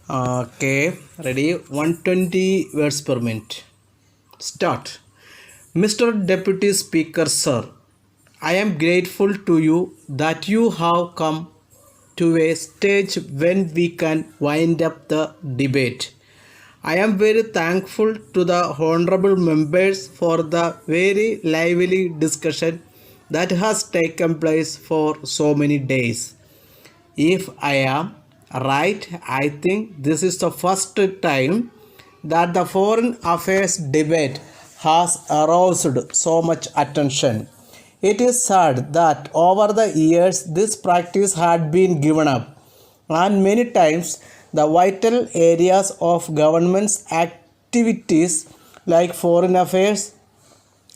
Okay, ready? 120 words per minute. Start. Mr. Deputy Speaker, sir, I am grateful to you that you have come to a stage when we can wind up the debate. I am very thankful to the honorable members for the very lively discussion that has taken place for so many days. If I am right, I think this is the first time that the foreign affairs debate has aroused so much attention. It is sad that over the years this practice had been given up, and many times the vital areas of government's activities like foreign affairs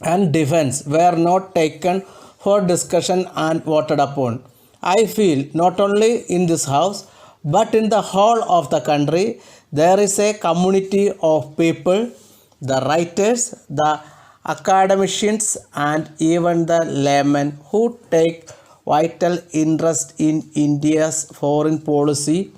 and defense were not taken for discussion and voted upon. I feel not only in this house but in the whole of the country there is a community of people, the writers, the academicians, and even the laymen who take vital interest in India's foreign policy.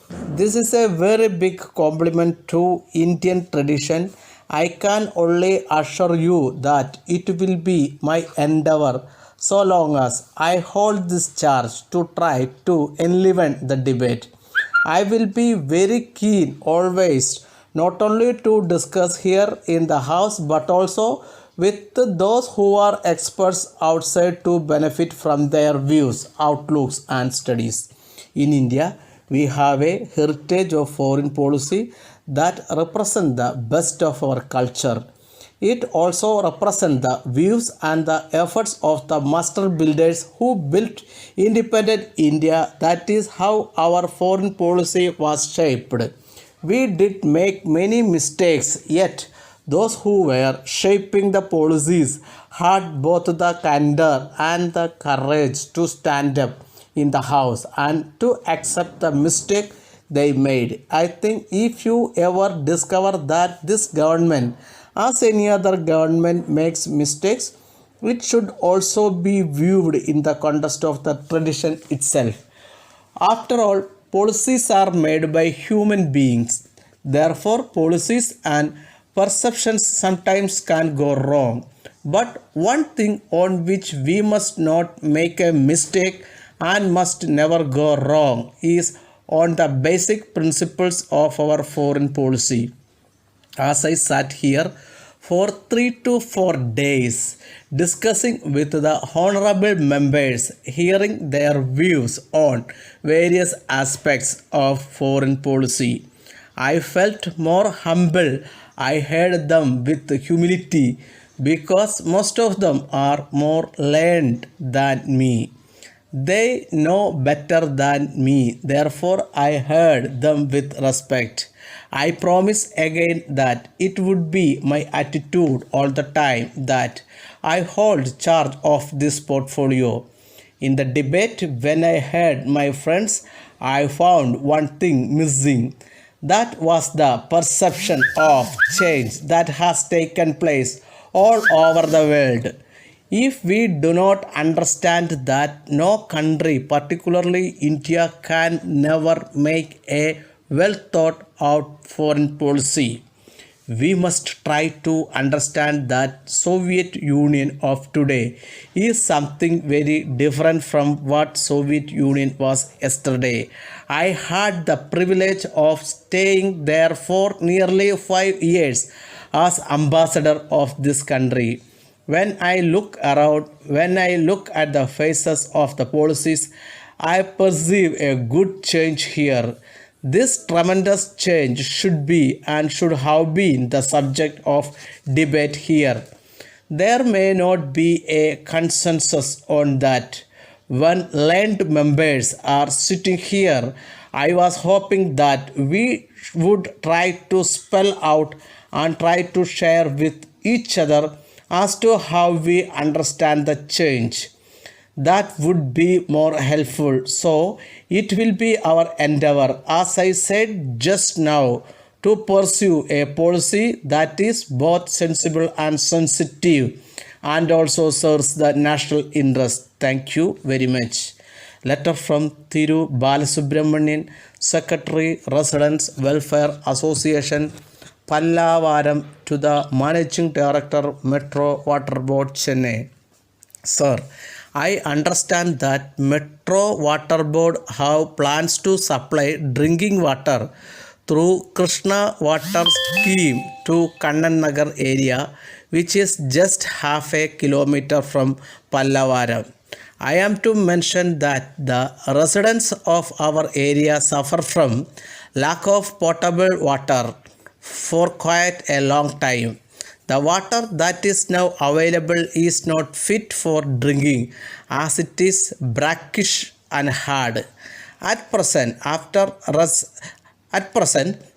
This is a very big compliment to Indian tradition. I can only assure you that it will be my endeavor so long as I hold this charge to try to enliven the debate. I will be very keen always not only to discuss here in the house but also with those who are experts outside to benefit from their views, outlooks, and studies. In India, we have a heritage of foreign policy that represents the best of our culture. It also represents the views and the efforts of the master builders who built independent India. That is how our foreign policy was shaped. We did make many mistakes, yet those who were shaping the policies had both the candor and the courage to stand up in the house and to accept the mistake they made. I think if you ever discover that this government, as any other government, makes mistakes, it should also be viewed in the context of the tradition itself. After all, policies are made by human beings. Therefore, policies and perceptions sometimes can go wrong. But one thing on which we must not make a mistake and must never go wrong is on the basic principles of our foreign policy. As I sat here for 3 to 4 days discussing with the honorable members, hearing their views on various aspects of foreign policy, I felt more humble. I heard them with humility because most of them are more learned than me. They know better than me, therefore, I heard them with respect. I promise again that it would be my attitude all the time that I hold charge of this portfolio. In the debate, when I heard my friends, I found one thing missing. That was the perception of change that has taken place all over the world. If we do not understand that no country, particularly India, can never make a well thought out foreign policy, we must try to understand that Soviet Union of today is something very different from what Soviet Union was yesterday. I had the privilege of staying there for nearly 5 years as ambassador of this country. When I look around, when I look at the faces of the policies, I perceive a good change here. This tremendous change should be and should have been the subject of debate here. There may not be a consensus on that. When learned members are sitting here, I was hoping that we would try to spell out and try to share with each other as to how we understand the change. That would be more helpful. So, it will be our endeavor, as I said just now, to pursue a policy that is both sensible and sensitive and also serves the national interest. Thank you very much. Letter from Thiru Balasubramanian, Secretary, Residents Welfare Association, Pallavaram, to the Managing Director, Metro Water Board, Chennai. Sir, I understand that Metro Water Board have plans to supply drinking water through Krishna Water Scheme to Kannan Nagar area, which is just half a kilometer from Pallavaram. I am to mention that the residents of our area suffer from lack of potable water for quite a long time. The water that is now available is not fit for drinking as it is brackish and hard. At present,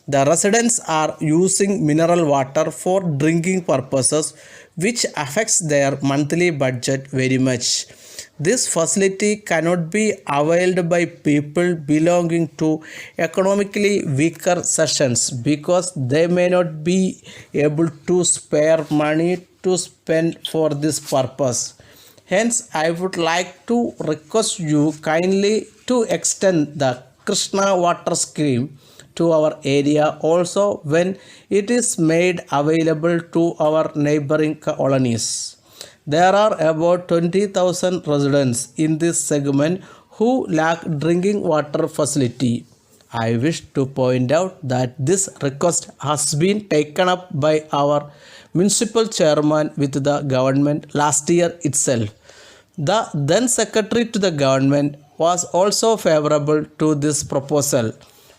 the residents are using mineral water for drinking purposes, which affects their monthly budget very much. This facility cannot be availed by people belonging to economically weaker sections because they may not be able to spare money to spend for this purpose. Hence, I would like to request you kindly to extend the Krishna Water Scheme to our area also when it is made available to our neighboring colonies. There are about 20,000 residents in this segment who lack drinking water facility. I wish to point out that this request has been taken up by our municipal chairman with the government last year itself. The then secretary to the government was also favorable to this proposal,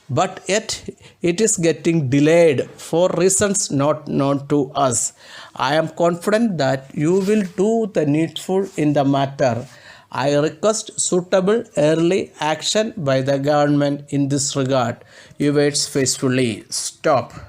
but yet it is getting delayed for reasons not known to us. I am confident that you will do the needful in the matter. I request suitable early action by the government in this regard. Yours faithfully. Stop.